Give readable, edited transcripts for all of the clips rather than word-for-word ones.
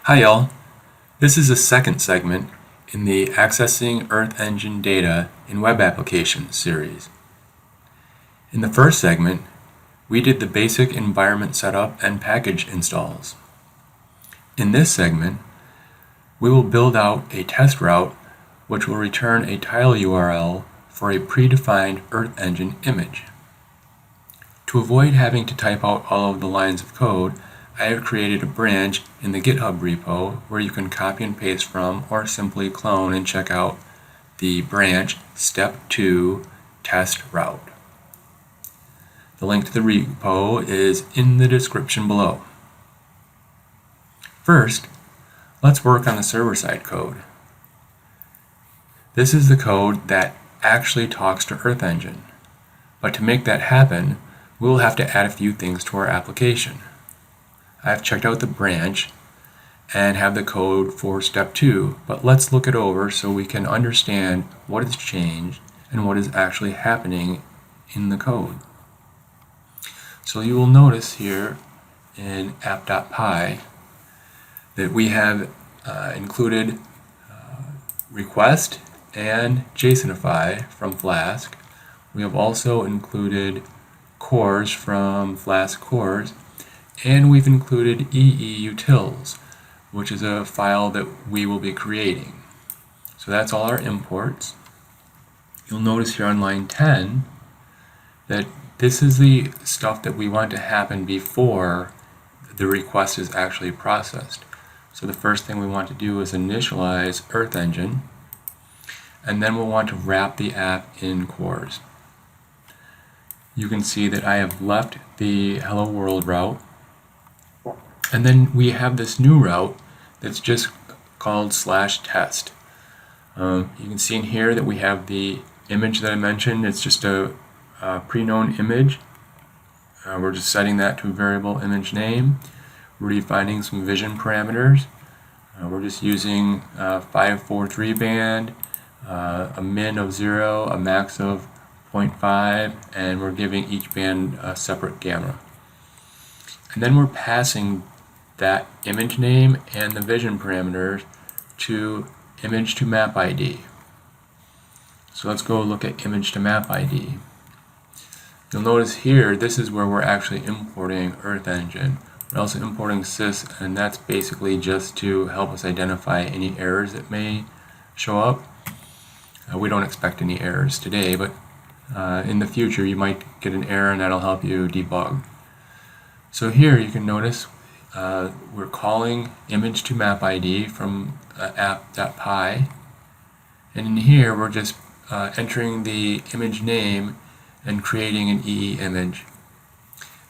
Hi y'all, this is the second segment in the Accessing Earth Engine Data in Web Applications series. In the first segment, we did the basic environment setup and package installs. In this segment, we will build out a test route which will return a tile URL for a predefined Earth Engine image. To avoid having to type out all of the lines of code, I have created a branch in the GitHub repo where you can copy and paste from or simply clone and check out the branch Step 2 test route. The link to the repo is in the description below. First, let's work on the server-side code. This is the code that actually talks to Earth Engine. But to make that happen, we'll have to add a few things to our application. I've checked out the branch and have the code for step 2, but let's look it over so we can understand what has changed and what is actually happening in the code. So you will notice here in app.py that we have included request and JSONify from Flask. We have also included cores from Flask cores, and we've included EE-utils, which is a file that we will be creating. So that's all our imports. You'll notice here on line 10 that this is the stuff that we want to happen before the request is actually processed. So the first thing we want to do is initialize Earth Engine, and then we'll want to wrap the app in cores. You can see that I have left the Hello World route, and then we have this new route that's just called /test. You can see in here that we have the image that I mentioned. It's just a pre-known image. We're just setting that to a variable image name. We're defining some vision parameters. We're just using 543 band, a min of 0, a max of 0.5, and we're giving each band a separate gamma. And then we're passing that image name and the vision parameters to image to map ID. So let's go look at image to map ID. You'll notice here this is where we're actually importing Earth Engine. We're also importing sys, and that's basically just to help us identify any errors that may show up. We don't expect any errors today, but in the future you might get an error and that'll help you debug. So here you can notice we're calling image to map ID from app.py, and in here we're just entering the image name and creating an EE image.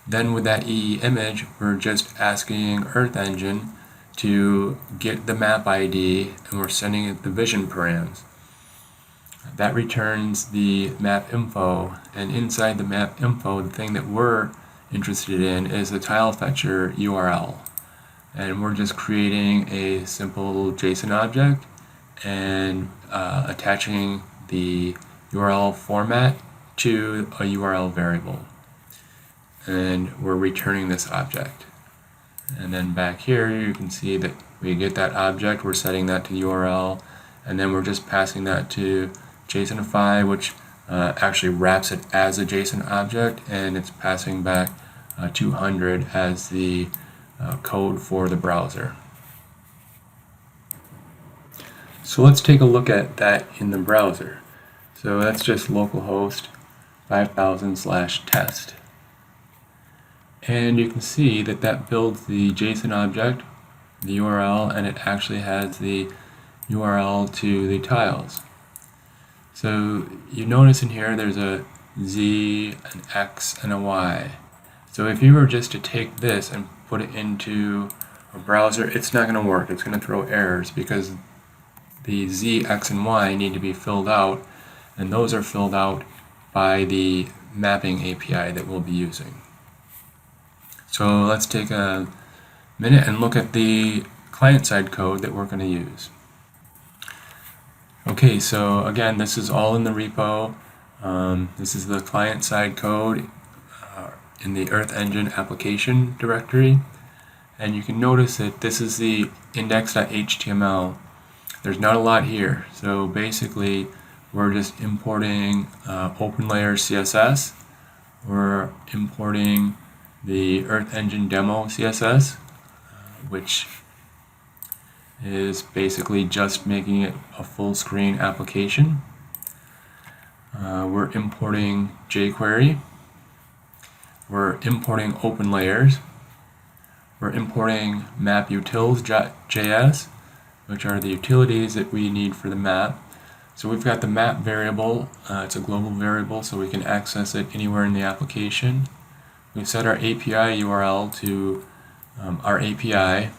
Then with that EE image we're just asking Earth Engine to get the map ID, and we're sending it the vision params. That returns the map info, and inside the map info the thing that we're interested in is the tile fetcher URL, and we're just creating a simple JSON object and attaching the URL format to a URL variable, and we're returning this object. And then back here you can see that we get that object, we're setting that to URL, and then we're just passing that to JSONify, which actually wraps it as a JSON object, and it's passing back 200 as the code for the browser. So let's take a look at that in the browser. So that's just localhost 5000/test. And you can see that that builds the JSON object, the URL, and it actually has the URL to the tiles. So you notice in here there's a Z, an X, and a Y. So if you were just to take this and put it into a browser, it's not going to work. It's going to throw errors because the Z, X, and Y need to be filled out, and those are filled out by the mapping API that we'll be using. So let's take a minute and look at the client-side code that we're going to use. Okay, so again, this is all in the repo. This is the client-side code in the Earth Engine application directory. And you can notice that this is the index.html. There's not a lot here. So basically, we're just importing OpenLayer CSS. We're importing the Earth Engine demo CSS, which is basically just making it a full screen application. We're importing jQuery. We're importing OpenLayers. We're importing maputils.js, which are the utilities that we need for the map. So we've got the map variable. It's a global variable, so we can access it anywhere in the application. We've set our API URL to our API.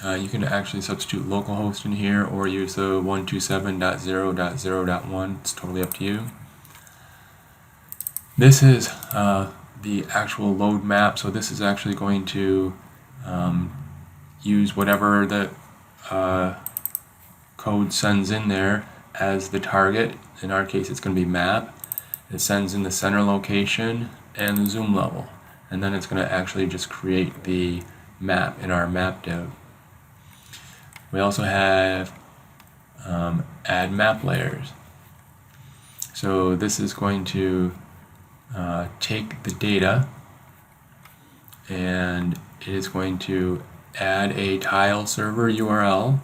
You can actually substitute localhost in here or use the 127.0.0.1. It's totally up to you. This is the actual load map, so this is actually going to use whatever the code sends in there as the target. In our case, it's going to be map. It sends in the center location and the zoom level, and then it's going to actually just create the map in our map div. We also have add map layers. So this is going to take the data, and it is going to add a tile server URL,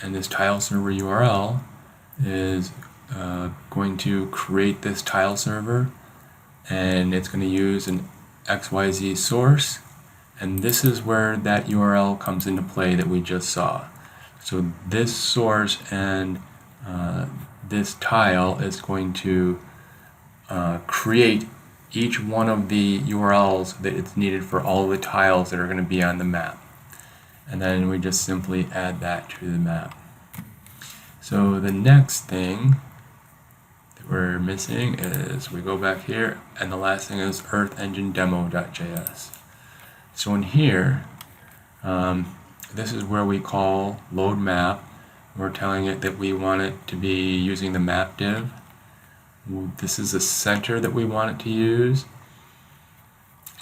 and this tile server URL is going to create this tile server, and it's going to use an XYZ source, and this is where that URL comes into play that we just saw. So this source and this tile is going to create each one of the URLs that it's needed for all of the tiles that are going to be on the map. And then we just simply add that to the map. So the next thing that we're missing is we go back here, and the last thing is Earth Engine demo.js. So in here, this is where we call load map. We're telling it that we want it to be using the map div. This is the center that we want it to use,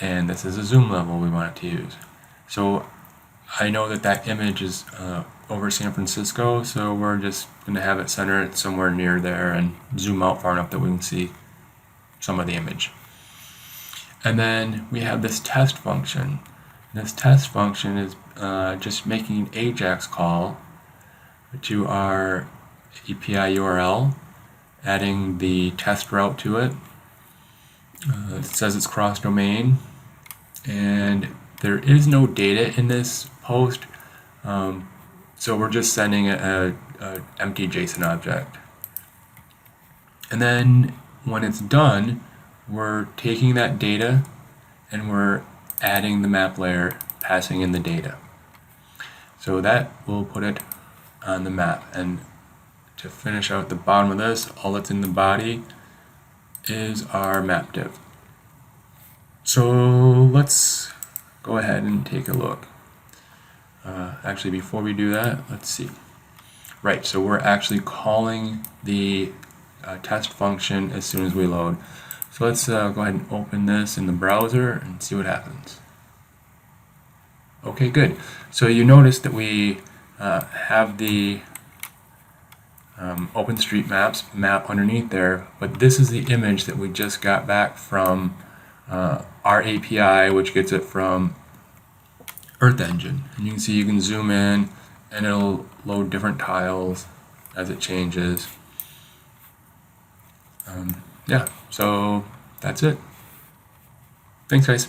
and this is a zoom level we want it to use. So I know that that image is over San Francisco, so we're just going to have it centered somewhere near there and zoom out far enough that we can see some of the image. And then we have this test function. This test function is just making an AJAX call to our API URL, adding the test route to it. It says it's cross-domain, and there is no data in this post, so we're just sending an empty JSON object. And then when it's done, we're taking that data and we're adding the map layer, passing in the data. So that will put it on the map. And to finish out the bottom of this, all that's in the body is our map div. So let's go ahead and take a look. Actually, before we do that, let's see. Right, so we're actually calling the test function as soon as we load. So let's go ahead and open this in the browser and see what happens. Okay, good. So you notice that we have the OpenStreetMaps map underneath there, but this is the image that we just got back from our API, which gets it from Earth Engine. And you can see you can zoom in and it'll load different tiles as it changes. Yeah, so that's it. Thanks, guys.